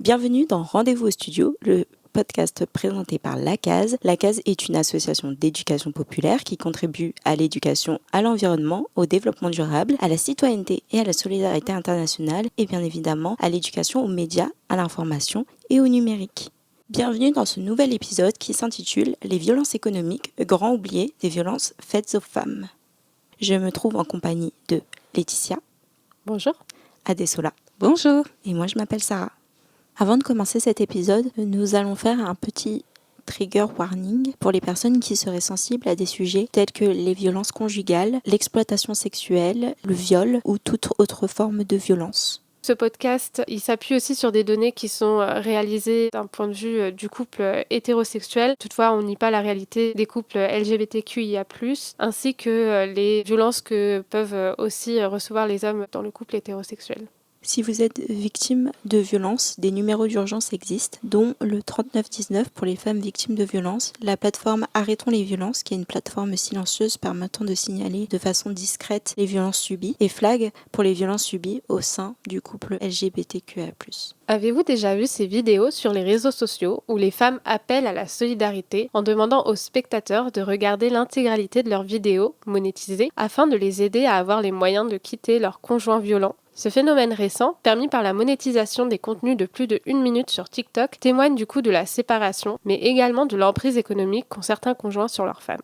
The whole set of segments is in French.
Bienvenue dans Rendez-vous au studio, le podcast présenté par l'ACASE. L'ACASE est une association d'éducation populaire qui contribue à l'éducation, à l'environnement, au développement durable, à la citoyenneté et à la solidarité internationale et bien évidemment à l'éducation aux médias, à l'information et au numérique. Bienvenue dans ce nouvel épisode qui s'intitule « Les violences économiques, grand oublié des violences faites aux femmes ». Je me trouve en compagnie de Laetitia. Bonjour. Adesola. Bonjour. Et moi je m'appelle Sarah. Avant de commencer cet épisode, nous allons faire un petit trigger warning pour les personnes qui seraient sensibles à des sujets tels que les violences conjugales, l'exploitation sexuelle, le viol ou toute autre forme de violence. Ce podcast, il s'appuie aussi sur des données qui sont réalisées d'un point de vue du couple hétérosexuel. Toutefois, on nie pas la réalité des couples LGBTQIA+, ainsi que les violences que peuvent aussi recevoir les hommes dans le couple hétérosexuel. Si vous êtes victime de violences, des numéros d'urgence existent, dont le 3919 pour les femmes victimes de violences, la plateforme Arrêtons les violences, qui est une plateforme silencieuse permettant de signaler de façon discrète les violences subies, et Flag pour les violences subies au sein du couple LGBTQIA+. Avez-vous déjà vu ces vidéos sur les réseaux sociaux où les femmes appellent à la solidarité en demandant aux spectateurs de regarder l'intégralité de leurs vidéos monétisées afin de les aider à avoir les moyens de quitter leur conjoint violent? Ce phénomène récent, permis par la monétisation des contenus de plus de 1 minute sur TikTok, témoigne du coût de la séparation, mais également de l'emprise économique qu'ont certains conjoints sur leurs femmes.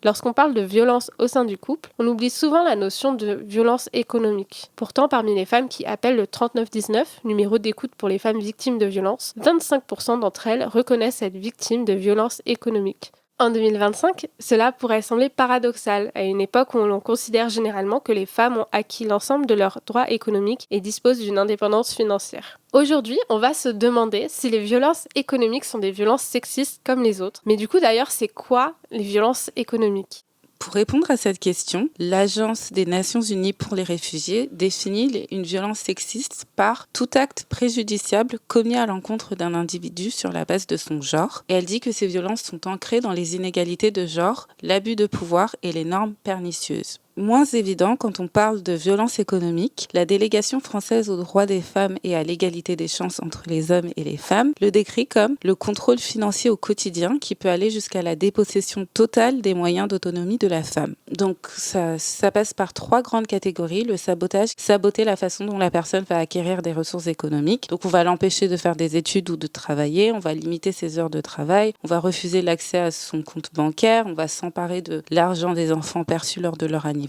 Lorsqu'on parle de violence au sein du couple, on oublie souvent la notion de violence économique. Pourtant, parmi les femmes qui appellent le 3919, numéro d'écoute pour les femmes victimes de violences, 25% d'entre elles reconnaissent être victimes de violences économiques. En 2025, cela pourrait sembler paradoxal, à une époque où l'on considère généralement que les femmes ont acquis l'ensemble de leurs droits économiques et disposent d'une indépendance financière. Aujourd'hui, on va se demander si les violences économiques sont des violences sexistes comme les autres. Mais du coup, d'ailleurs, c'est quoi les violences économiques ? Pour répondre à cette question, l'Agence des Nations Unies pour les réfugiés définit une violence sexiste par tout acte préjudiciable commis à l'encontre d'un individu sur la base de son genre. Et elle dit que ces violences sont ancrées dans les inégalités de genre, l'abus de pouvoir et les normes pernicieuses. Moins évident quand on parle de violence économique, la délégation française aux droits des femmes et à l'égalité des chances entre les hommes et les femmes le décrit comme le contrôle financier au quotidien qui peut aller jusqu'à la dépossession totale des moyens d'autonomie de la femme. Donc ça passe par 3 grandes catégories. Le sabotage, saboter la façon dont la personne va acquérir des ressources économiques. Donc on va l'empêcher de faire des études ou de travailler, on va limiter ses heures de travail, on va refuser l'accès à son compte bancaire, on va s'emparer de l'argent des enfants perçus lors de leur anniversaire.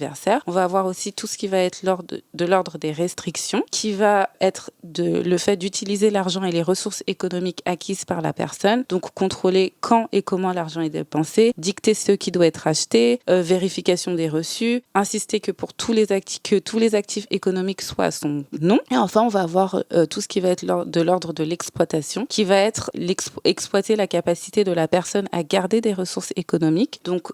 On va avoir aussi tout ce qui va être de l'ordre des restrictions, qui va être le fait d'utiliser l'argent et les ressources économiques acquises par la personne, donc contrôler quand et comment l'argent est dépensé, dicter ce qui doit être acheté, vérification des reçus, insister que tous les actifs économiques soient à son nom. Et enfin, on va avoir tout ce qui va être de l'ordre de l'exploitation, qui va être exploiter la capacité de la personne à garder des ressources économiques. Donc,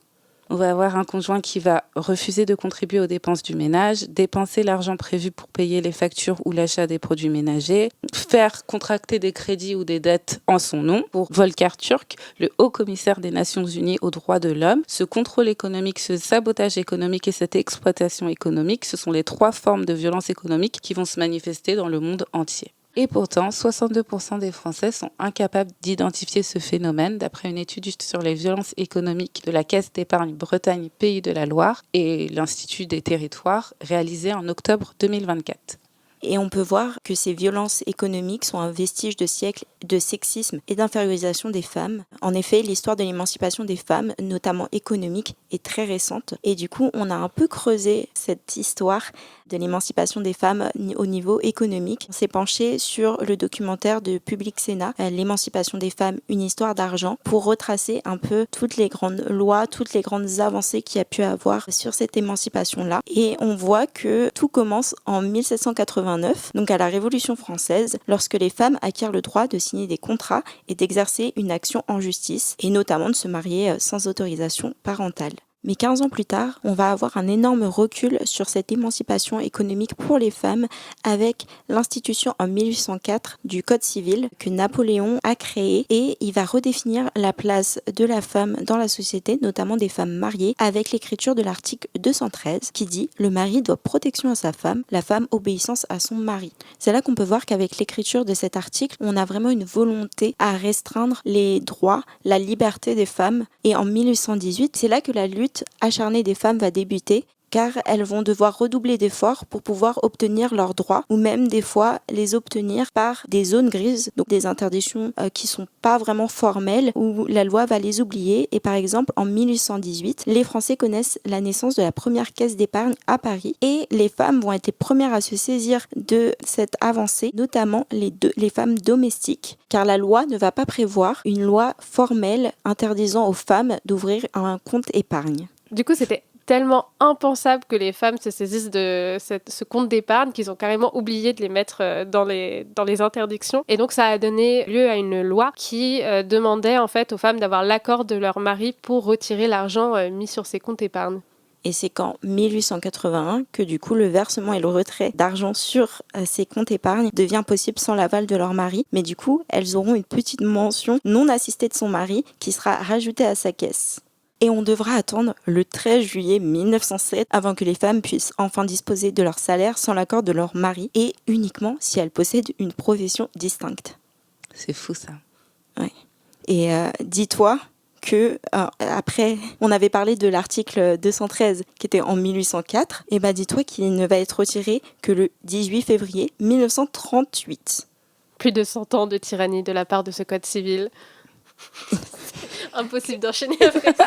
on va avoir un conjoint qui va refuser de contribuer aux dépenses du ménage, dépenser l'argent prévu pour payer les factures ou l'achat des produits ménagers, faire contracter des crédits ou des dettes en son nom. Pour Volker Turk, le haut commissaire des Nations Unies aux droits de l'homme, ce contrôle économique, ce sabotage économique et cette exploitation économique, ce sont les 3 formes de violence économique qui vont se manifester dans le monde entier. Et pourtant, 62% des Français sont incapables d'identifier ce phénomène, d'après une étude sur les violences économiques de la Caisse d'épargne Bretagne Pays de la Loire et l'Institut des territoires, réalisée en octobre 2024. Et on peut voir que ces violences économiques sont un vestige de siècles de sexisme et d'infériorisation des femmes. En effet, l'histoire de l'émancipation des femmes, notamment économique, est très récente. Et du coup, on a un peu creusé cette histoire de l'émancipation des femmes au niveau économique. On s'est penché sur le documentaire de Public Sénat, L'émancipation des femmes, une histoire d'argent, pour retracer un peu toutes les grandes lois, toutes les grandes avancées qu'il y a pu avoir sur cette émancipation-là. Et on voit que tout commence en 1789, donc à la Révolution française, lorsque les femmes acquièrent le droit de signer des contrats et d'exercer une action en justice, et notamment de se marier sans autorisation parentale. Mais 15 ans plus tard, on va avoir un énorme recul sur cette émancipation économique pour les femmes avec l'institution en 1804 du Code civil que Napoléon a créé et il va redéfinir la place de la femme dans la société, notamment des femmes mariées, avec l'écriture de l'article 213 qui dit « Le mari doit protection à sa femme, la femme obéissance à son mari ». C'est là qu'on peut voir qu'avec l'écriture de cet article, on a vraiment une volonté à restreindre les droits, la liberté des femmes. Et en 1818, c'est là que la lutte acharnée des femmes va débuter, car elles vont devoir redoubler d'efforts pour pouvoir obtenir leurs droits, ou même des fois les obtenir par des zones grises, donc des interdictions qui sont pas vraiment formelles, où la loi va les oublier. Et par exemple, en 1818, les Français connaissent la naissance de la première caisse d'épargne à Paris, et les femmes vont être les premières à se saisir de cette avancée, notamment les femmes domestiques, car la loi ne va pas prévoir une loi formelle interdisant aux femmes d'ouvrir un compte épargne. Du coup, c'était tellement impensable que les femmes se saisissent de ce compte d'épargne qu'ils ont carrément oublié de les mettre dans les interdictions. Et donc, ça a donné lieu à une loi qui demandait en fait aux femmes d'avoir l'accord de leur mari pour retirer l'argent mis sur ces comptes épargne. Et c'est qu'en 1881 que du coup le versement et le retrait d'argent sur ces comptes épargne devient possible sans l'aval de leur mari. Mais du coup, elles auront une petite mention non assistée de son mari qui sera rajoutée à sa caisse. Et on devra attendre le 13 juillet 1907 avant que les femmes puissent enfin disposer de leur salaire sans l'accord de leur mari et uniquement si elles possèdent une profession distincte. C'est fou ça. Ouais. Et dis-toi que après, on avait parlé de l'article 213 qui était en 1804, et dis-toi qu'il ne va être retiré que le 18 février 1938. Plus de 100 ans de tyrannie de la part de ce code civil. Impossible d'enchaîner après ça.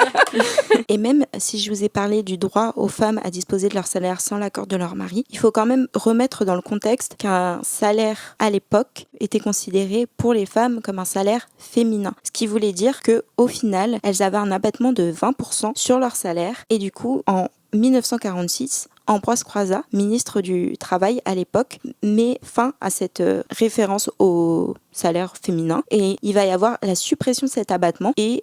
Et même si je vous ai parlé du droit aux femmes à disposer de leur salaire sans l'accord de leur mari, il faut quand même remettre dans le contexte qu'un salaire à l'époque était considéré pour les femmes comme un salaire féminin. Ce qui voulait dire qu'au final, elles avaient un abattement de 20% sur leur salaire. Et du coup, en 1946, Ambroise Croizat, ministre du Travail à l'époque, met fin à cette référence au salaire féminin et il va y avoir la suppression de cet abattement et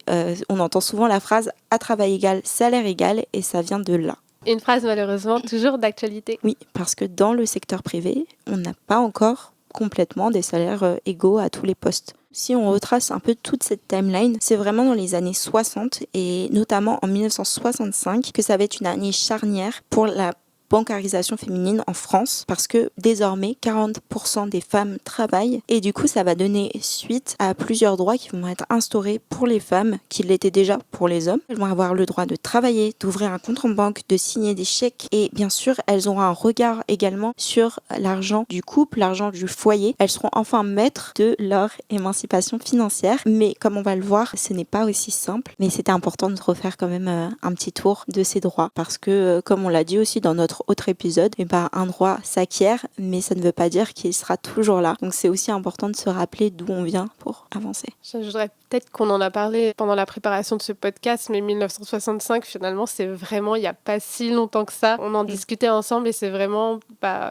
on entend souvent la phrase « à travail égal, salaire égal » et ça vient de là. Une phrase malheureusement toujours d'actualité. Oui, parce que dans le secteur privé, on n'a pas encore complètement des salaires égaux à tous les postes. Si on retrace un peu toute cette timeline, c'est vraiment dans les années 60 et notamment en 1965 que ça va être une année charnière pour la bancarisation féminine en France parce que désormais 40% des femmes travaillent et du coup ça va donner suite à plusieurs droits qui vont être instaurés pour les femmes qui l'étaient déjà pour les hommes. Elles vont avoir le droit de travailler, d'ouvrir un compte en banque, de signer des chèques et bien sûr elles auront un regard également sur l'argent du couple, l'argent du foyer. Elles seront enfin maîtres de leur émancipation financière mais comme on va le voir ce n'est pas aussi simple mais c'était important de refaire quand même un petit tour de ces droits parce que comme on l'a dit aussi dans notre autre épisode, un droit s'acquiert, mais ça ne veut pas dire qu'il sera toujours là. Donc c'est aussi important de se rappeler d'où on vient pour avancer. Je voudrais peut-être qu'on en a parlé pendant la préparation de ce podcast, mais 1965, finalement, c'est vraiment, il n'y a pas si longtemps que ça. On en discutait ensemble et c'est vraiment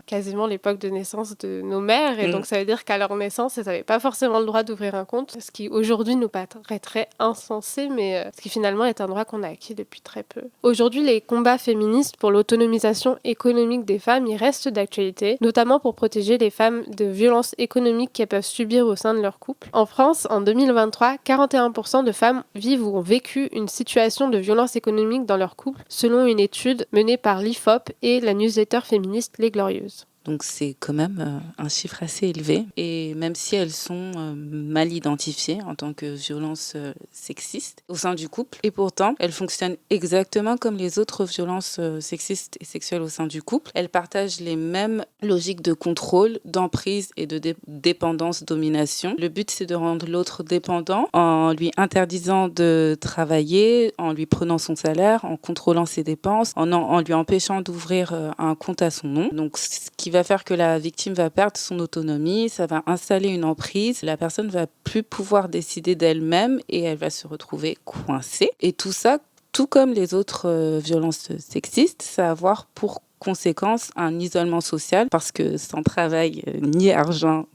quasiment l'époque de naissance de nos mères. Et donc ça veut dire qu'à leur naissance, elles n'avaient pas forcément le droit d'ouvrir un compte, ce qui aujourd'hui nous paraîtrait insensé, mais ce qui finalement est un droit qu'on a acquis depuis très peu. Aujourd'hui, les combats féministes pour l'autonomisation économique des femmes, ils restent d'actualité, notamment pour protéger les femmes de violences économiques qu'elles peuvent subir au sein de leur couple. En France, en 2023, 41% de femmes vivent ou ont vécu une situation de violence économique dans leur couple, selon une étude menée par l'IFOP et la newsletter féministe Les Glorieuses. Donc c'est quand même un chiffre assez élevé. Et même si elles sont mal identifiées en tant que violences sexistes au sein du couple, et pourtant elles fonctionnent exactement comme les autres violences sexistes et sexuelles au sein du couple. Elles partagent les mêmes logiques de contrôle, d'emprise et de dépendance, domination. Le but c'est de rendre l'autre dépendant en lui interdisant de travailler, en lui prenant son salaire, en contrôlant ses dépenses, en lui empêchant d'ouvrir un compte à son nom. Donc ce qui va faire que la victime va perdre son autonomie, ça va installer une emprise, la personne va plus pouvoir décider d'elle-même et elle va se retrouver coincée. Et tout ça, tout comme les autres violences sexistes, ça va avoir pour conséquence un isolement social parce que sans travail ni argent,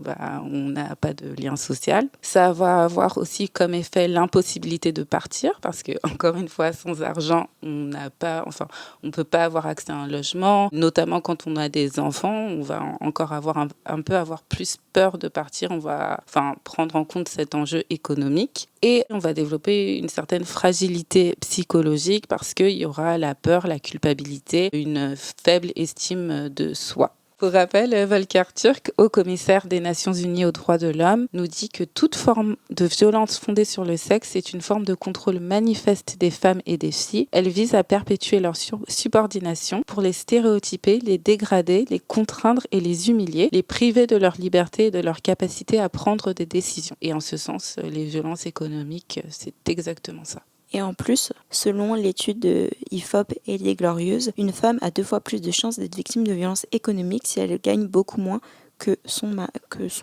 on n'a pas de lien social. Ça va avoir aussi comme effet l'impossibilité de partir parce que, encore une fois, sans argent, on peut pas avoir accès à un logement, notamment quand on a des enfants, on va encore avoir un peu avoir plus peur de partir, on va prendre en compte cet enjeu économique et on va développer une certaine fragilité psychologique parce qu'il y aura la peur, la culpabilité, une faible estime de soi. Pour rappel, Volker Turk, haut commissaire des Nations Unies aux droits de l'homme, nous dit que toute forme de violence fondée sur le sexe est une forme de contrôle manifeste des femmes et des filles. Elle vise à perpétuer leur subordination pour les stéréotyper, les dégrader, les contraindre et les humilier, les priver de leur liberté et de leur capacité à prendre des décisions. Et en ce sens, les violences économiques, c'est exactement ça. Et en plus, selon l'étude de IFOP et des Glorieuses, une femme a 2 fois plus de chances d'être victime de violences économiques si elle gagne beaucoup moins que son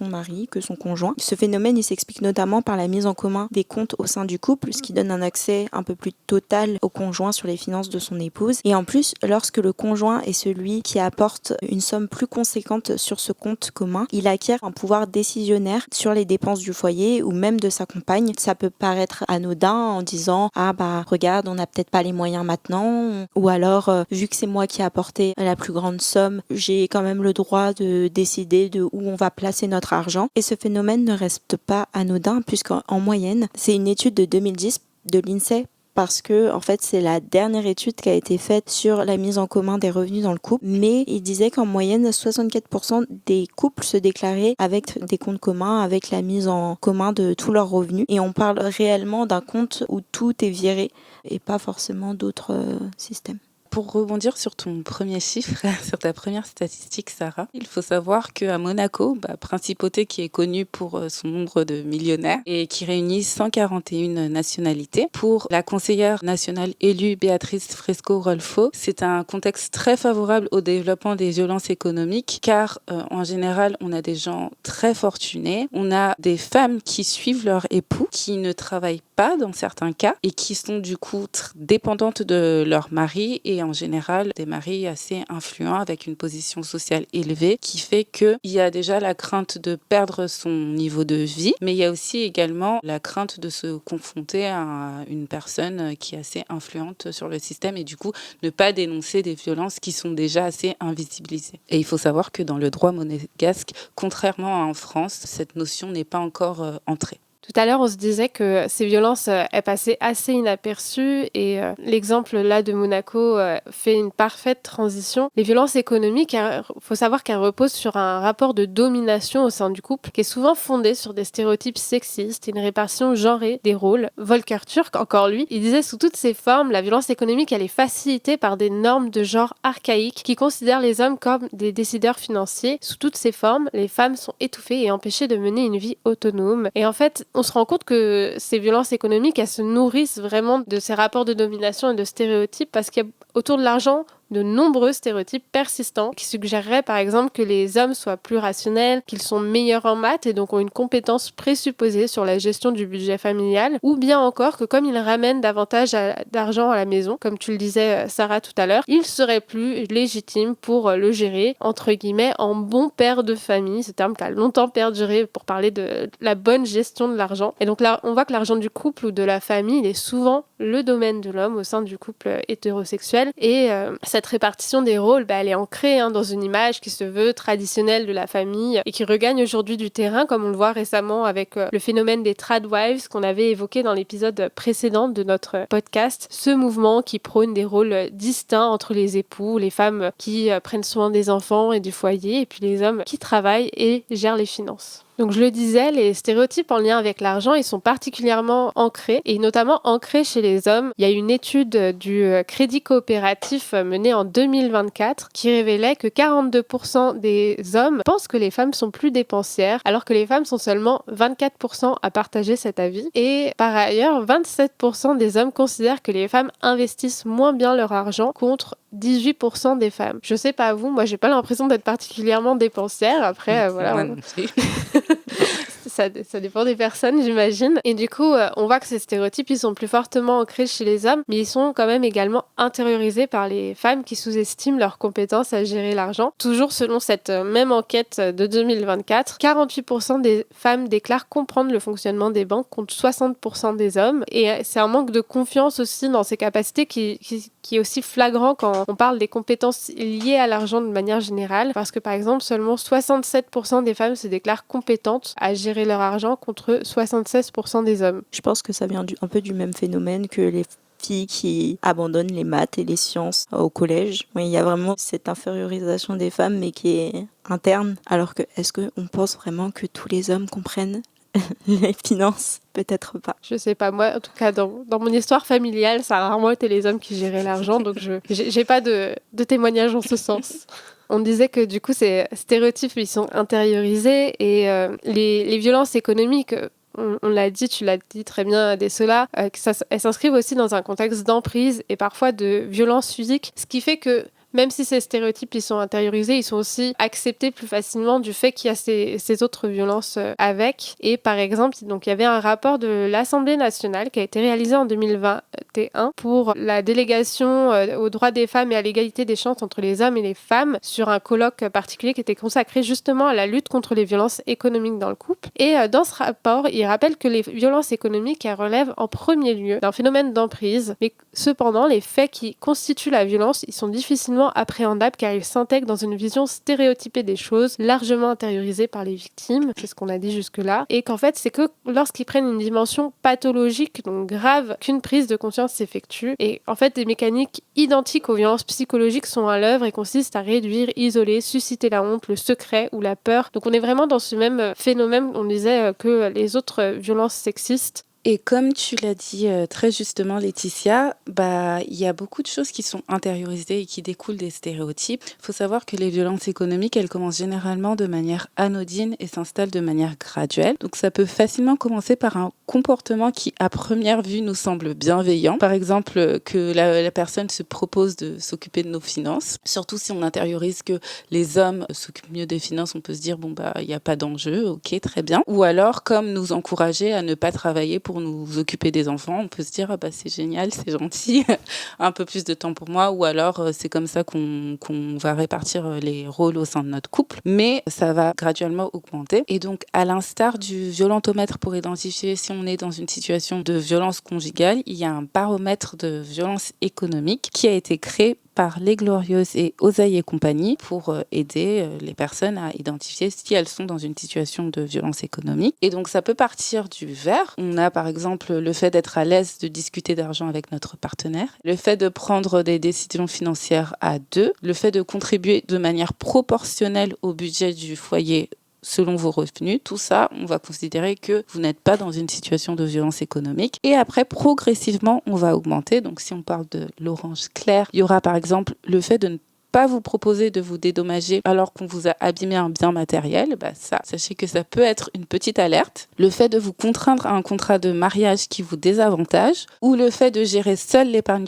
mari, que son conjoint. Ce phénomène, il s'explique notamment par la mise en commun des comptes au sein du couple, ce qui donne un accès un peu plus total au conjoint sur les finances de son épouse. Et en plus, lorsque le conjoint est celui qui apporte une somme plus conséquente sur ce compte commun, il acquiert un pouvoir décisionnaire sur les dépenses du foyer ou même de sa compagne. Ça peut paraître anodin en disant « Ah regarde, on n'a peut-être pas les moyens maintenant » ou alors « Vu que c'est moi qui ai apporté la plus grande somme, j'ai quand même le droit de décider de où on va placer notre argent ». Et ce phénomène ne reste pas anodin puisqu'en moyenne, c'est une étude de 2010 de l'INSEE parce que en fait c'est la dernière étude qui a été faite sur la mise en commun des revenus dans le couple, mais il disait qu'en moyenne 64% des couples se déclaraient avec des comptes communs, avec la mise en commun de tous leurs revenus, et on parle réellement d'un compte où tout est viré et pas forcément d'autres systèmes. Pour rebondir sur ton premier chiffre, sur ta première statistique, Sarah, il faut savoir qu'à Monaco, principauté qui est connue pour son nombre de millionnaires et qui réunit 141 nationalités, pour la conseillère nationale élue Béatrice Fresco-Rolfo, c'est un contexte très favorable au développement des violences économiques car en général, on a des gens très fortunés, on a des femmes qui suivent leur époux, qui ne travaillent pas dans certains cas et qui sont du coup dépendantes de leur mari et en général des maris assez influents avec une position sociale élevée qui fait qu'il y a déjà la crainte de perdre son niveau de vie, mais il y a aussi également la crainte de se confronter à une personne qui est assez influente sur le système et du coup ne pas dénoncer des violences qui sont déjà assez invisibilisées. Et il faut savoir que dans le droit monégasque, contrairement à en France, cette notion n'est pas encore entrée. Tout à l'heure, on se disait que ces violences passaient assez inaperçues et l'exemple là de Monaco fait une parfaite transition. Les violences économiques, il faut savoir qu'elles reposent sur un rapport de domination au sein du couple qui est souvent fondé sur des stéréotypes sexistes et une répartition genrée des rôles. Volker Turk, encore lui, il disait sous toutes ses formes, la violence économique elle est facilitée par des normes de genre archaïques qui considèrent les hommes comme des décideurs financiers. Sous toutes ces formes, les femmes sont étouffées et empêchées de mener une vie autonome. Et en fait, on se rend compte que ces violences économiques, elles se nourrissent vraiment de ces rapports de domination et de stéréotypes parce qu'il y a autour de l'argent de nombreux stéréotypes persistants qui suggéreraient par exemple que les hommes soient plus rationnels, qu'ils sont meilleurs en maths et donc ont une compétence présupposée sur la gestion du budget familial, ou bien encore que comme ils ramènent davantage d'argent à la maison, comme tu le disais Sarah tout à l'heure, ils seraient plus légitimes pour le gérer, entre guillemets, en bon père de famille, ce terme qui a longtemps perduré pour parler de la bonne gestion de l'argent. Et donc là, on voit que l'argent du couple ou de la famille, il est souvent le domaine de l'homme au sein du couple hétérosexuel et cette répartition des rôles, elle est ancrée dans une image qui se veut traditionnelle de la famille et qui regagne aujourd'hui du terrain, comme on le voit récemment avec le phénomène des tradwives qu'on avait évoqué dans l'épisode précédent de notre podcast. Ce mouvement qui prône des rôles distincts entre les époux, les femmes qui prennent soin des enfants et du foyer, et puis les hommes qui travaillent et gèrent les finances. Donc je le disais, les stéréotypes en lien avec l'argent, ils sont particulièrement ancrés, et notamment ancrés chez les hommes. Il y a une étude du Crédit Coopératif menée en 2024 qui révélait que 42% des hommes pensent que les femmes sont plus dépensières, alors que les femmes sont seulement 24% à partager cet avis. Et par ailleurs, 27% des hommes considèrent que les femmes investissent moins bien leur argent contre 18% des femmes. Je sais pas vous, moi j'ai pas l'impression d'être particulièrement dépensière. Après, voilà. ça dépend des personnes, j'imagine. Et du coup, on voit que ces stéréotypes, ils sont plus fortement ancrés chez les hommes, mais ils sont quand même également intériorisés par les femmes qui sous-estiment leurs compétences à gérer l'argent. Toujours selon cette même enquête de 2024, 48% des femmes déclarent comprendre le fonctionnement des banques contre 60% des hommes. Et c'est un manque de confiance aussi dans ces capacités qui est aussi flagrant quand on parle des compétences liées à l'argent de manière générale. Parce que par exemple, seulement 67% des femmes se déclarent compétentes à gérer leur argent contre 76% des hommes. Je pense que ça vient un peu du même phénomène que les filles qui abandonnent les maths et les sciences au collège. Oui, il y a vraiment cette infériorisation des femmes, mais qui est interne. Alors que, est-ce qu'on pense vraiment que tous les hommes comprennent les finances? Peut-être pas. Je sais pas, moi en tout cas dans mon histoire familiale, ça a rarement été les hommes qui géraient l'argent, donc j'ai pas de témoignage en ce sens. On disait que du coup ces stéréotypes ils sont intériorisés et les violences économiques, on l'a dit, tu l'as dit très bien Desola, elles s'inscrivent aussi dans un contexte d'emprise et parfois de violence physique, ce qui fait que même si ces stéréotypes ils sont intériorisés, ils sont aussi acceptés plus facilement du fait qu'il y a ces autres violences avec. Et par exemple, donc il y avait un rapport de l'Assemblée nationale qui a été réalisé en 2021 pour la délégation aux droits des femmes et à l'égalité des chances entre les hommes et les femmes sur un colloque particulier qui était consacré justement à la lutte contre les violences économiques dans le couple. Et dans ce rapport, il rappelle que les violences économiques elles relèvent en premier lieu d'un phénomène d'emprise, mais cependant les faits qui constituent la violence, ils sont difficilement appréhendable car il s'intègre dans une vision stéréotypée des choses, largement intériorisée par les victimes, c'est ce qu'on a dit jusque-là, et qu'en fait c'est que lorsqu'ils prennent une dimension pathologique, donc grave, qu'une prise de conscience s'effectue, et en fait des mécaniques identiques aux violences psychologiques sont à l'œuvre et consistent à réduire, isoler, susciter la honte, le secret ou la peur. Donc on est vraiment dans ce même phénomène, on disait que les autres violences sexistes. Et comme tu l'as dit très justement, Laetitia, il y a beaucoup de choses qui sont intériorisées et qui découlent des stéréotypes. Il faut savoir que les violences économiques, elles commencent généralement de manière anodine et s'installent de manière graduelle. Donc ça peut facilement commencer par un comportement qui, à première vue, nous semble bienveillant. Par exemple, que la personne se propose de s'occuper de nos finances. Surtout si on intériorise que les hommes s'occupent mieux des finances, on peut se dire, il n'y a pas d'enjeu, ok, très bien. Ou alors, comme nous encourager à ne pas travailler pour nous occuper des enfants, on peut se dire c'est génial, c'est gentil, un peu plus de temps pour moi, ou alors c'est comme ça qu'on va répartir les rôles au sein de notre couple, mais ça va graduellement augmenter. Et donc à l'instar du violentomètre pour identifier si on est dans une situation de violence conjugale, il y a un baromètre de violence économique qui a été créé par Les Glorieuses et Oseille et compagnie pour aider les personnes à identifier si elles sont dans une situation de violence économique. Et donc ça peut partir du verre. On a par exemple le fait d'être à l'aise de discuter d'argent avec notre partenaire, le fait de prendre des décisions financières à deux, le fait de contribuer de manière proportionnelle au budget du foyer selon vos revenus. Tout ça, on va considérer que vous n'êtes pas dans une situation de violence économique. Et après, progressivement, on va augmenter. Donc, si on parle de l'orange clair, il y aura par exemple le fait de ne pas vous proposer de vous dédommager alors qu'on vous a abîmé un bien matériel, sachez que ça peut être une petite alerte. Le fait de vous contraindre à un contrat de mariage qui vous désavantage, ou le fait de gérer seul l'épargne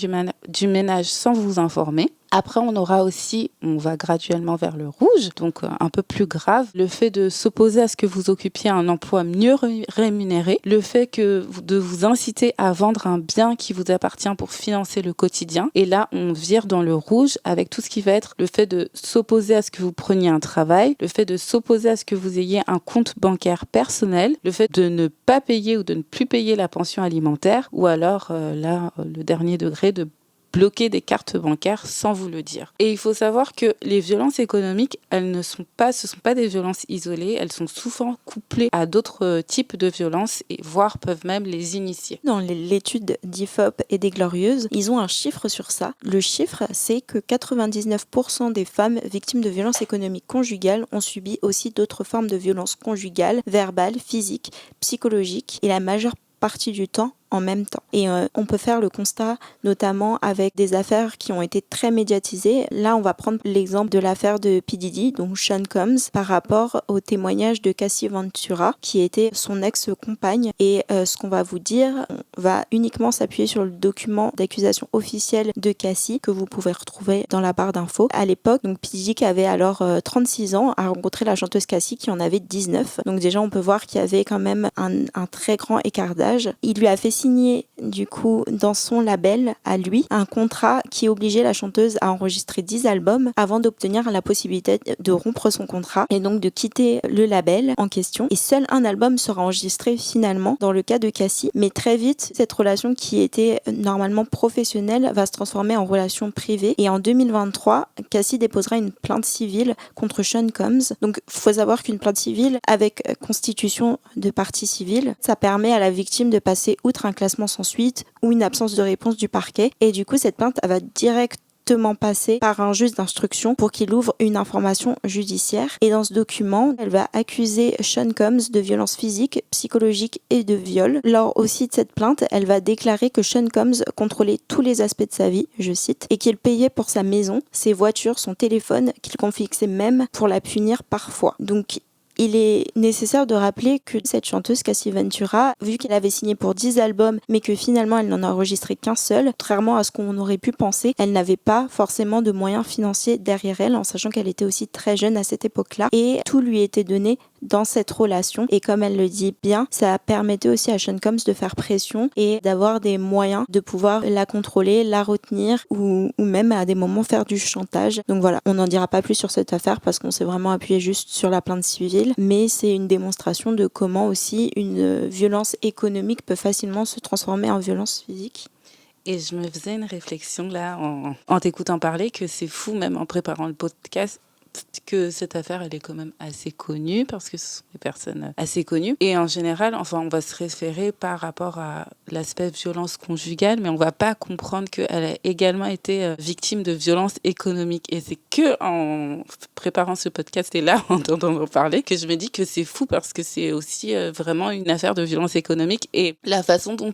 du ménage sans vous informer. Après, on va graduellement vers le rouge, donc un peu plus grave. Le fait de s'opposer à ce que vous occupiez un emploi mieux rémunéré. Le fait de vous inciter à vendre un bien qui vous appartient pour financer le quotidien. Et là, on vire dans le rouge avec tout ce qui va être le fait de s'opposer à ce que vous preniez un travail. Le fait de s'opposer à ce que vous ayez un compte bancaire personnel. Le fait de ne pas payer ou de ne plus payer la pension alimentaire. Ou alors, le dernier degré, de bloquer des cartes bancaires sans vous le dire. Et il faut savoir que les violences économiques, ce sont pas des violences isolées, elles sont souvent couplées à d'autres types de violences et voire peuvent même les initier. Dans l'étude d'IFOP et des Glorieuses, ils ont un chiffre sur ça. Le chiffre, c'est que 99% des femmes victimes de violences économiques conjugales ont subi aussi d'autres formes de violences conjugales, verbales, physiques, psychologiques et la majeure partie du temps en même temps. Et on peut faire le constat notamment avec des affaires qui ont été très médiatisées. Là, on va prendre l'exemple de l'affaire de P. Diddy, donc Sean Combs, par rapport au témoignage de Cassie Ventura, qui était son ex-compagne. Et ce qu'on va vous dire, on va uniquement s'appuyer sur le document d'accusation officielle de Cassie, que vous pouvez retrouver dans la barre d'infos. À l'époque, donc P. Diddy, qui avait alors 36 ans, a rencontré la chanteuse Cassie, qui en avait 19. Donc déjà, on peut voir qu'il y avait quand même un très grand écart d'âge. Il lui a fait signer, du coup, dans son label, à lui, un contrat qui obligeait la chanteuse à enregistrer 10 albums avant d'obtenir la possibilité de rompre son contrat et donc de quitter le label en question. Et seul un album sera enregistré finalement dans le cas de Cassie. Mais très vite, cette relation qui était normalement professionnelle va se transformer en relation privée. Et en 2023, Cassie déposera une plainte civile contre Sean Combs. Donc, il faut savoir qu'une plainte civile avec constitution de partie civile, ça permet à la victime de passer outre un classement sans suite ou une absence de réponse du parquet. Et du coup, cette plainte, elle va directement passer par un juge d'instruction pour qu'il ouvre une information judiciaire. Et dans ce document, elle va accuser Sean Combs de violence physique, psychologique et de viol. Lors aussi de cette plainte, elle va déclarer que Sean Combs contrôlait tous les aspects de sa vie, je cite, et qu'il payait pour sa maison, ses voitures, son téléphone, qu'il confisquait même pour la punir parfois. Donc, il est nécessaire de rappeler que cette chanteuse, Cassie Ventura, vu qu'elle avait signé pour 10 albums, mais que finalement elle n'en a enregistré qu'un seul, contrairement à ce qu'on aurait pu penser, elle n'avait pas forcément de moyens financiers derrière elle, en sachant qu'elle était aussi très jeune à cette époque-là, et tout lui était donné dans cette relation. Et comme elle le dit bien, ça permettait aussi à Sean Combs de faire pression et d'avoir des moyens de pouvoir la contrôler, la retenir ou même à des moments faire du chantage. Donc voilà, on n'en dira pas plus sur cette affaire parce qu'on s'est vraiment appuyé juste sur la plainte civile, mais c'est une démonstration de comment aussi une violence économique peut facilement se transformer en violence physique. Et je me faisais une réflexion là en t'écoutant parler que c'est fou, même en préparant le podcast, que cette affaire, elle est quand même assez connue parce que ce sont des personnes assez connues. Et en général, enfin, on va se référer par rapport à l'aspect violence conjugale, mais on va pas comprendre qu'elle a également été victime de violences économiques. Et c'est que en préparant ce podcast et là, en entendant parler, que je me dis que c'est fou parce que c'est aussi vraiment une affaire de violence économique et la façon dont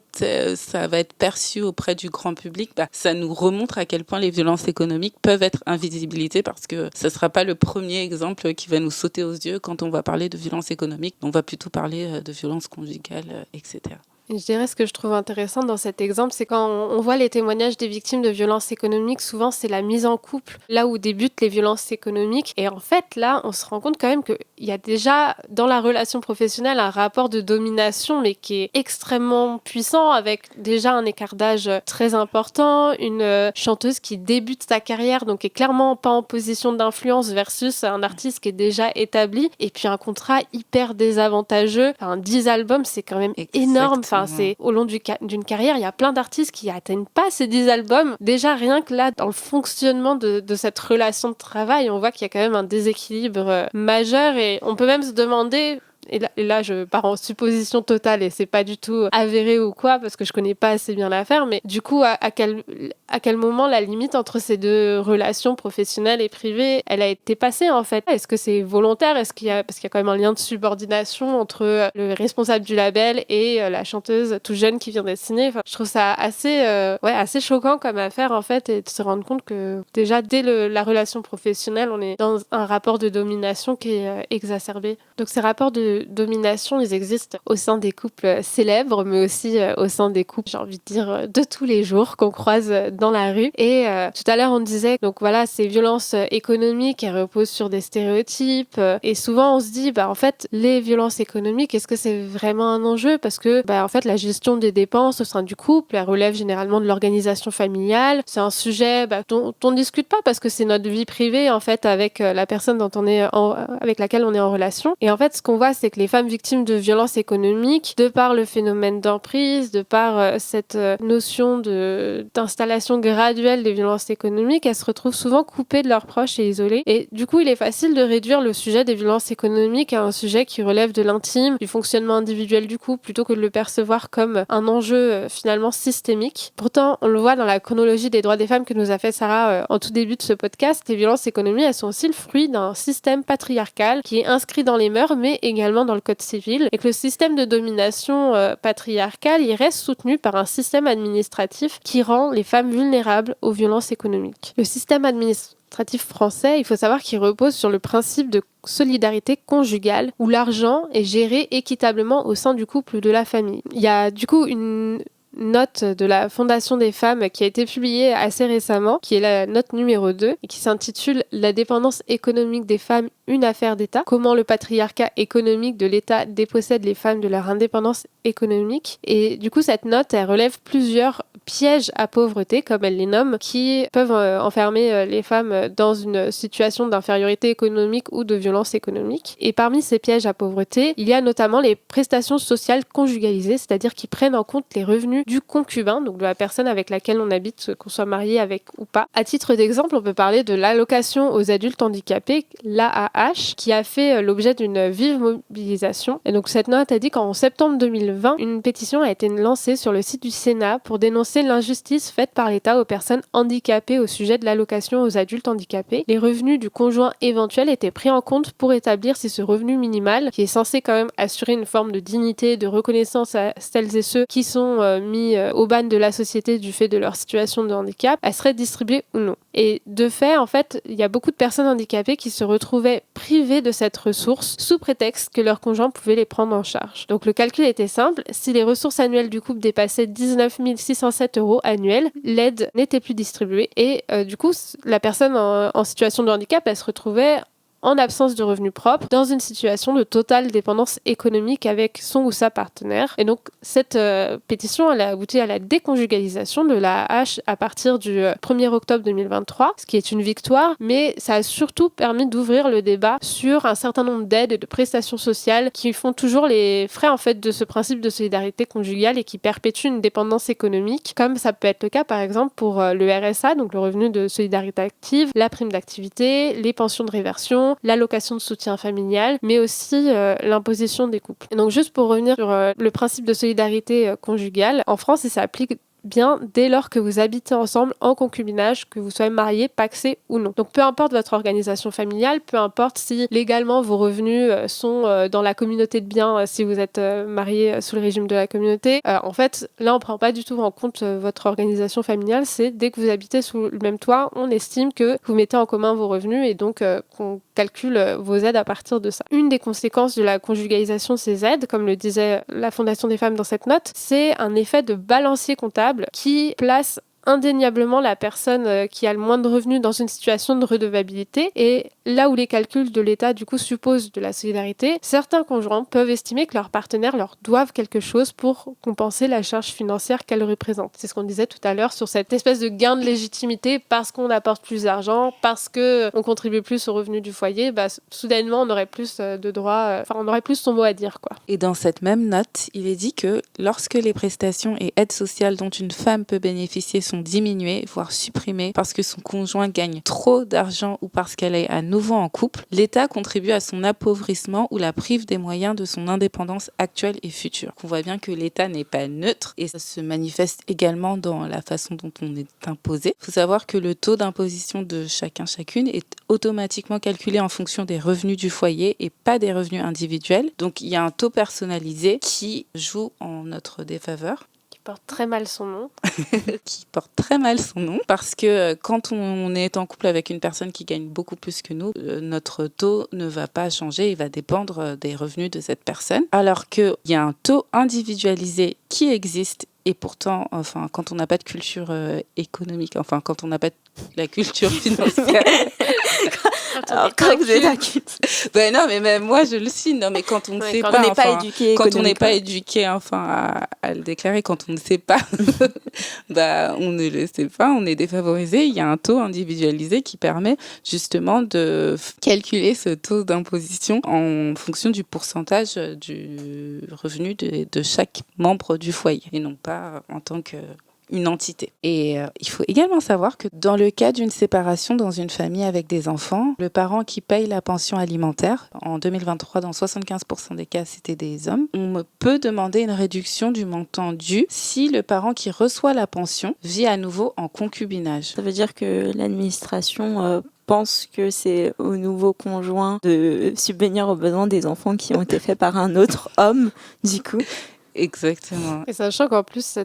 ça va être perçu auprès du grand public, ça nous remontre à quel point les violences économiques peuvent être invisibilisées parce que ça sera pas le premier exemple qui va nous sauter aux yeux quand on va parler de violence économique. On va plutôt parler de violence conjugale, etc. Je dirais ce que je trouve intéressant dans cet exemple, c'est quand on voit les témoignages des victimes de violences économiques, souvent c'est la mise en couple, là où débutent les violences économiques. Et en fait, là, on se rend compte quand même qu'il y a déjà dans la relation professionnelle un rapport de domination, mais qui est extrêmement puissant, avec déjà un écart d'âge très important, une chanteuse qui débute sa carrière, donc qui est clairement pas en position d'influence versus un artiste qui est déjà établi, et puis un contrat hyper désavantageux. Enfin, 10 albums, c'est quand même énorme. Enfin, c'est au long d'une carrière, il y a plein d'artistes qui atteignent pas ces 10 albums. Déjà, rien que là, dans le fonctionnement de cette relation de travail, on voit qu'il y a quand même un déséquilibre majeur et on peut même se demander... Et là, je pars en supposition totale et c'est pas du tout avéré ou quoi parce que je connais pas assez bien l'affaire, mais du coup, à quel moment la limite entre ces deux relations professionnelles et privées, elle a été passée en fait? Est-ce que c'est volontaire? Parce qu'il y a quand même un lien de subordination entre le responsable du label et la chanteuse tout jeune qui vient d'être signée. Enfin, je trouve ça assez choquant comme affaire en fait, et de se rendre compte que déjà dès la relation professionnelle, on est dans un rapport de domination qui est exacerbé. Donc ces rapports de domination, ils existent au sein des couples célèbres, mais aussi au sein des couples, j'ai envie de dire, de tous les jours qu'on croise dans la rue. Et tout à l'heure, on disait, donc voilà, ces violences économiques, elles reposent sur des stéréotypes. Et souvent, on se dit, en fait, les violences économiques, est-ce que c'est vraiment un enjeu? Parce que, en fait, la gestion des dépenses au sein du couple, elle relève généralement de l'organisation familiale. C'est un sujet dont on ne discute pas parce que c'est notre vie privée, en fait, avec la personne avec laquelle on est en relation. Et en fait, ce qu'on voit, c'est que les femmes victimes de violences économiques, de par le phénomène d'emprise, de par cette notion d'installation graduelle des violences économiques, elles se retrouvent souvent coupées de leurs proches et isolées. Et du coup, il est facile de réduire le sujet des violences économiques à un sujet qui relève de l'intime, du fonctionnement individuel du couple, plutôt que de le percevoir comme un enjeu finalement systémique. Pourtant, on le voit dans la chronologie des droits des femmes que nous a fait Sarah en tout début de ce podcast, les violences économiques, elles sont aussi le fruit d'un système patriarcal qui est inscrit dans les mœurs, mais également également dans le Code civil, et que le système de domination patriarcale, il reste soutenu par un système administratif qui rend les femmes vulnérables aux violences économiques. Le système administratif français, il faut savoir qu'il repose sur le principe de solidarité conjugale, où l'argent est géré équitablement au sein du couple ou de la famille. Il y a du coup une note de la Fondation des femmes qui a été publiée assez récemment, qui est la note numéro 2, et qui s'intitule « La dépendance économique des femmes, une affaire d'État. Comment le patriarcat économique de l'État dépossède les femmes de leur indépendance économique ». Et du coup, cette note, elle relève plusieurs pièges à pauvreté, comme elle les nomme, qui peuvent enfermer les femmes dans une situation d'infériorité économique ou de violence économique. Et parmi ces pièges à pauvreté, il y a notamment les prestations sociales conjugalisées, c'est-à-dire qui prennent en compte les revenus du concubin, donc de la personne avec laquelle on habite, qu'on soit marié avec ou pas. À titre d'exemple, on peut parler de l'allocation aux adultes handicapés, l'AAH, qui a fait l'objet d'une vive mobilisation. Et donc cette note a dit qu'en septembre 2020, une pétition a été lancée sur le site du Sénat pour dénoncer l'injustice faite par l'État aux personnes handicapées au sujet de l'allocation aux adultes handicapés. Les revenus du conjoint éventuel étaient pris en compte pour établir si ce revenu minimal, qui est censé quand même assurer une forme de dignité, de reconnaissance à celles et ceux qui sont mis au ban de la société du fait de leur situation de handicap, elle serait distribuée ou non. Et de fait, en fait, il y a beaucoup de personnes handicapées qui se retrouvaient privées de cette ressource sous prétexte que leur conjoint pouvait les prendre en charge. Donc le calcul était simple, si les ressources annuelles du couple dépassaient 19 607 € annuels, l'aide n'était plus distribuée et du coup, la personne en situation de handicap, elle se retrouvait en absence de revenus propres, dans une situation de totale dépendance économique avec son ou sa partenaire. Et donc, cette pétition, elle a abouti à la déconjugalisation de l'AAH à partir du 1er octobre 2023, ce qui est une victoire, mais ça a surtout permis d'ouvrir le débat sur un certain nombre d'aides et de prestations sociales qui font toujours les frais, en fait, de ce principe de solidarité conjugale et qui perpétuent une dépendance économique, comme ça peut être le cas, par exemple, pour le RSA, donc le revenu de solidarité active, la prime d'activité, les pensions de réversion, l'allocation de soutien familial, mais aussi l'imposition des couples. Et donc juste pour revenir sur le principe de solidarité conjugale, en France, il s'applique bien dès lors que vous habitez ensemble en concubinage, que vous soyez mariés, pacsés ou non. Donc peu importe votre organisation familiale, peu importe si légalement vos revenus sont dans la communauté de biens, si vous êtes marié sous le régime de la communauté, en fait là on prend pas du tout en compte votre organisation familiale, c'est dès que vous habitez sous le même toit, on estime que vous mettez en commun vos revenus et donc qu'on calcule vos aides à partir de ça. Une des conséquences de la conjugalisation de ces aides, comme le disait la Fondation des femmes dans cette note, c'est un effet de balancier comptable qui place indéniablement la personne qui a le moins de revenus dans une situation de redevabilité. Et là où les calculs de l'État du coup supposent de la solidarité, certains conjoints peuvent estimer que leurs partenaires leur doivent quelque chose pour compenser la charge financière qu'elles représentent. C'est ce qu'on disait tout à l'heure sur cette espèce de gain de légitimité parce qu'on apporte plus d'argent, parce qu'on contribue plus aux revenus du foyer, soudainement on aurait plus de droits, on aurait plus son mot à dire, quoi. Et dans cette même note, il est dit que lorsque les prestations et aides sociales dont une femme peut bénéficier sont diminuées, voire supprimées, parce que son conjoint gagne trop d'argent ou parce qu'elle est à nouveau en couple, l'État contribue à son appauvrissement ou la prive des moyens de son indépendance actuelle et future. On voit bien que l'État n'est pas neutre et ça se manifeste également dans la façon dont on est imposé. Il faut savoir que le taux d'imposition de chacune est automatiquement calculé en fonction des revenus du foyer et pas des revenus individuels. Donc il y a un taux personnalisé qui joue en notre défaveur. Porte très mal son nom. Qui porte très mal son nom parce que quand on est en couple avec une personne qui gagne beaucoup plus que nous, notre taux ne va pas changer, il va dépendre des revenus de cette personne. Alors qu'il y a un taux individualisé qui existe et pourtant, quand on n'a pas de culture économique, quand on n'a pas la culture financière... Alors, quand vous êtes adulte. Ben non, mais même moi, je le suis. Non, mais quand on ne sait quand pas, on n'est pas éduqué, quand on n'est pas éduqué, à le déclarer, quand on ne sait pas, on ne le sait pas, on est défavorisé. Il y a un taux individualisé qui permet justement de calculer ce taux d'imposition en fonction du pourcentage du revenu de chaque membre du foyer et non pas en tant que une entité. Et il faut également savoir que dans le cas d'une séparation dans une famille avec des enfants, le parent qui paye la pension alimentaire, en 2023, dans 75% des cas, c'était des hommes, on peut demander une réduction du montant dû si le parent qui reçoit la pension vit à nouveau en concubinage. Ça veut dire que l'administration pense que c'est au nouveau conjoint de subvenir aux besoins des enfants qui ont été faits par un autre homme, du coup. Exactement. Et sachant qu'en plus,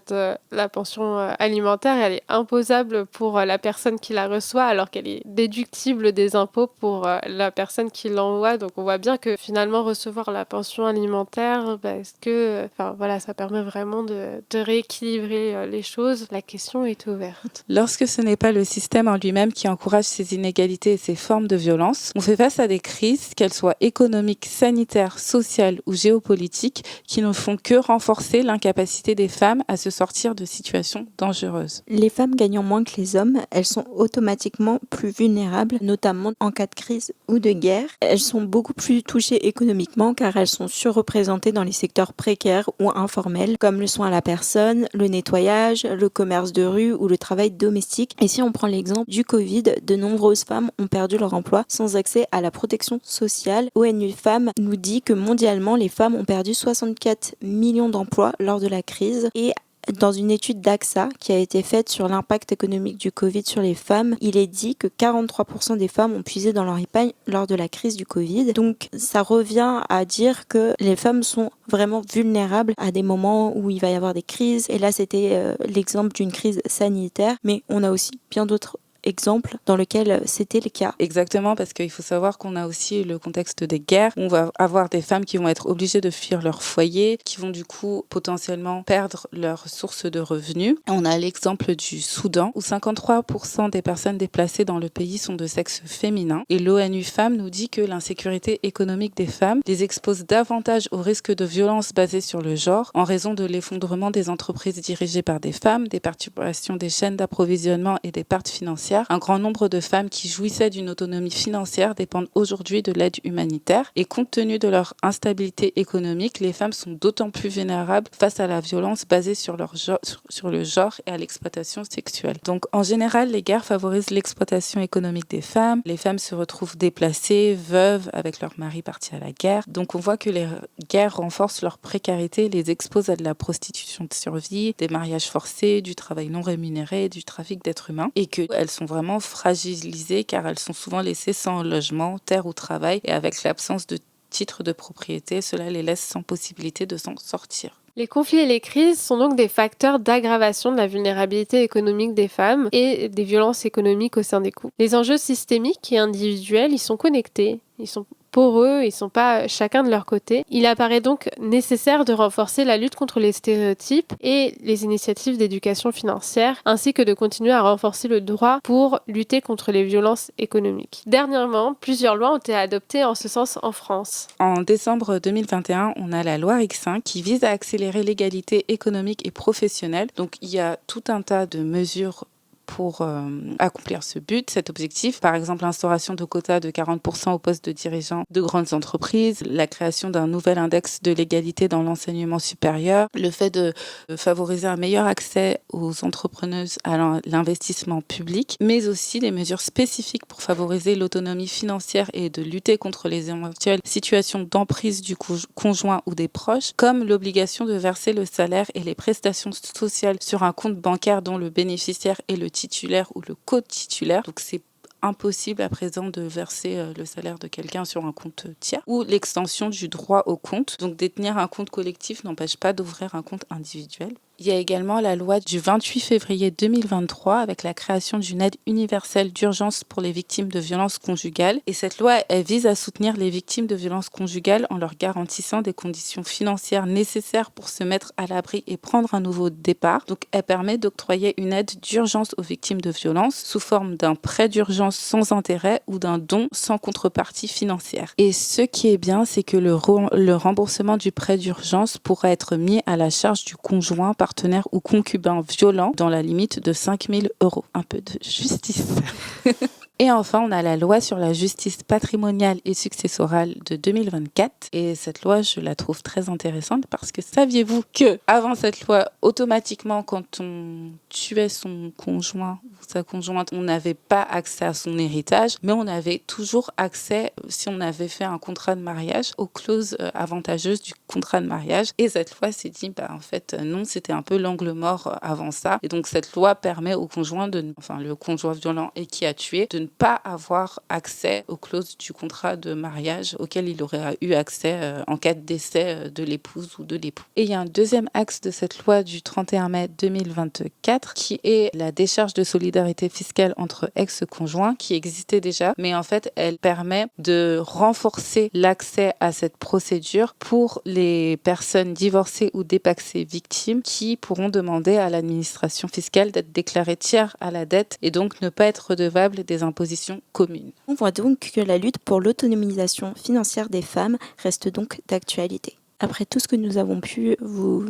la pension alimentaire, elle est imposable pour la personne qui la reçoit, alors qu'elle est déductible des impôts pour la personne qui l'envoie. Donc on voit bien que finalement, recevoir la pension alimentaire, est-ce que ça permet vraiment de rééquilibrer les choses. La question est ouverte. Lorsque ce n'est pas le système en lui-même qui encourage ces inégalités et ces formes de violence, on fait face à des crises, qu'elles soient économiques, sanitaires, sociales ou géopolitiques, qui ne font que renforcer l'incapacité des femmes à se sortir de situations dangereuses. Les femmes gagnant moins que les hommes, elles sont automatiquement plus vulnérables, notamment en cas de crise ou de guerre. Elles sont beaucoup plus touchées économiquement car elles sont surreprésentées dans les secteurs précaires ou informels, comme le soin à la personne, le nettoyage, le commerce de rue ou le travail domestique. Et si on prend l'exemple du Covid, de nombreuses femmes ont perdu leur emploi sans accès à la protection sociale. ONU Femmes nous dit que mondialement, les femmes ont perdu 64 millions d'emplois lors de la crise. Et dans une étude d'AXA qui a été faite sur l'impact économique du Covid sur les femmes, il est dit que 43% des femmes ont puisé dans leur épargne lors de la crise du Covid. Donc ça revient à dire que les femmes sont vraiment vulnérables à des moments où il va y avoir des crises. Et là, c'était l'exemple d'une crise sanitaire, mais on a aussi bien d'autres exemples dans lequel c'était le cas. Exactement, parce qu'il faut savoir qu'on a aussi le contexte des guerres. On va avoir des femmes qui vont être obligées de fuir leur foyer, qui vont du coup potentiellement perdre leur source de revenus. On a l'exemple du Soudan, où 53% des personnes déplacées dans le pays sont de sexe féminin. Et l'ONU Femmes nous dit que l'insécurité économique des femmes les expose davantage au risque de violences basées sur le genre, en raison de l'effondrement des entreprises dirigées par des femmes, des perturbations des chaînes d'approvisionnement et des pertes financières. Un grand nombre de femmes qui jouissaient d'une autonomie financière dépendent aujourd'hui de l'aide humanitaire. Et compte tenu de leur instabilité économique, les femmes sont d'autant plus vulnérables face à la violence basée sur le genre et à l'exploitation sexuelle. Donc en général, les guerres favorisent l'exploitation économique des femmes. Les femmes se retrouvent déplacées, veuves, avec leur mari parti à la guerre. Donc on voit que les guerres renforcent leur précarité, les exposent à de la prostitution de survie, des mariages forcés, du travail non rémunéré, du trafic d'êtres humains, et qu'elles sont vraiment fragilisées car elles sont souvent laissées sans logement, terre ou travail, et avec l'absence de titre de propriété, cela les laisse sans possibilité de s'en sortir. Les conflits et les crises sont donc des facteurs d'aggravation de la vulnérabilité économique des femmes et des violences économiques au sein des couples. Les enjeux systémiques et individuels, ils sont connectés, ils sont poreux, ils ne sont pas chacun de leur côté. Il apparaît donc nécessaire de renforcer la lutte contre les stéréotypes et les initiatives d'éducation financière, ainsi que de continuer à renforcer le droit pour lutter contre les violences économiques. Dernièrement, plusieurs lois ont été adoptées en ce sens en France. En décembre 2021, on a la loi X1 qui vise à accélérer l'égalité économique et professionnelle. Donc il y a tout un tas de mesures pour accomplir ce but, cet objectif. Par exemple, l'instauration de quotas de 40% au poste de dirigeants de grandes entreprises, la création d'un nouvel index de l'égalité dans l'enseignement supérieur, le fait de favoriser un meilleur accès aux entrepreneuses à l'investissement public, mais aussi des mesures spécifiques pour favoriser l'autonomie financière et de lutter contre les éventuelles situations d'emprise du conjoint ou des proches, comme l'obligation de verser le salaire et les prestations sociales sur un compte bancaire dont le bénéficiaire est le titulaire ou le co-titulaire. Donc c'est impossible à présent de verser le salaire de quelqu'un sur un compte tiers, ou l'extension du droit au compte. Donc détenir un compte collectif n'empêche pas d'ouvrir un compte individuel. Il y a également la loi du 28 février 2023 avec la création d'une aide universelle d'urgence pour les victimes de violences conjugales. Et cette loi, elle vise à soutenir les victimes de violences conjugales en leur garantissant des conditions financières nécessaires pour se mettre à l'abri et prendre un nouveau départ. Donc elle permet d'octroyer une aide d'urgence aux victimes de violences sous forme d'un prêt d'urgence sans intérêt ou d'un don sans contrepartie financière. Et ce qui est bien, c'est que le remboursement du prêt d'urgence pourra être mis à la charge du conjoint, partenaire ou concubin violent dans la limite de 5 000 €. Un peu de justice. Et enfin, on a la loi sur la justice patrimoniale et successorale de 2024. Et cette loi, je la trouve très intéressante parce que saviez-vous que avant cette loi, automatiquement, quand on tuait son conjoint ou sa conjointe, on n'avait pas accès à son héritage, mais on avait toujours accès, si on avait fait un contrat de mariage, aux clauses avantageuses du contrat de mariage. Et cette loi s'est dit, en fait, non, c'était un peu l'angle mort avant ça. Et donc, cette loi permet au conjoint le conjoint violent et qui a tué, de ne pas avoir accès aux clauses du contrat de mariage auquel il aurait eu accès en cas de décès de l'épouse ou de l'époux. Et il y a un deuxième axe de cette loi du 31 mai 2024 qui est la décharge de solidarité fiscale entre ex-conjoints qui existait déjà, mais en fait elle permet de renforcer l'accès à cette procédure pour les personnes divorcées ou dépaxées victimes qui pourront demander à l'administration fiscale d'être déclarées tiers à la dette et donc ne pas être redevables des impositions communes. On voit donc que la lutte pour l'autonomisation financière des femmes reste donc d'actualité. Après tout ce que nous avons pu vous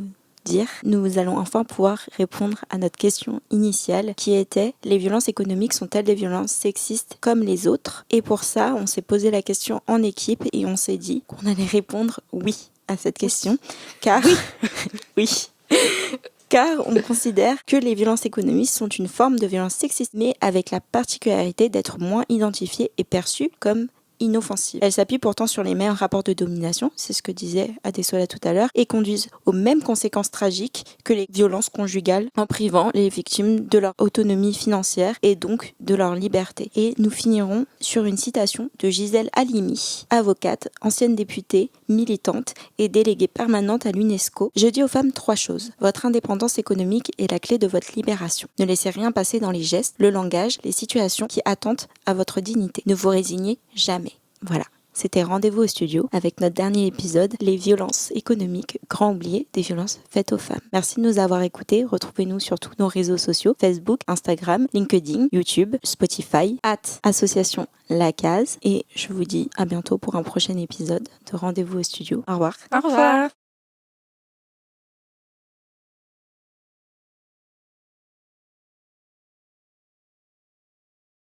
dire, nous allons enfin pouvoir répondre à notre question initiale qui était: les violences économiques sont-elles des violences sexistes comme les autres? Et pour ça, on s'est posé la question en équipe et on s'est dit qu'on allait répondre oui à cette question, car oui. Car on considère que les violences économiques sont une forme de violence sexiste, mais avec la particularité d'être moins identifiées et perçues comme inoffensives. Elles s'appuient pourtant sur les mêmes rapports de domination, c'est ce que disait Adesola tout à l'heure, et conduisent aux mêmes conséquences tragiques que les violences conjugales en privant les victimes de leur autonomie financière et donc de leur liberté. Et nous finirons sur une citation de Gisèle Halimi, avocate, ancienne députée, militante et déléguée permanente à l'UNESCO. Je dis aux femmes 3 choses. Votre indépendance économique est la clé de votre libération. Ne laissez rien passer dans les gestes, le langage, les situations qui attentent à votre dignité. Ne vous résignez jamais. Voilà. C'était Rendez-vous au studio avec notre dernier épisode, les violences économiques, grand oublié des violences faites aux femmes. Merci de nous avoir écoutés. Retrouvez-nous sur tous nos réseaux sociaux, Facebook, Instagram, LinkedIn, YouTube, Spotify, @association La Case. Et je vous dis à bientôt pour un prochain épisode de Rendez-vous au studio. Au revoir. Au revoir.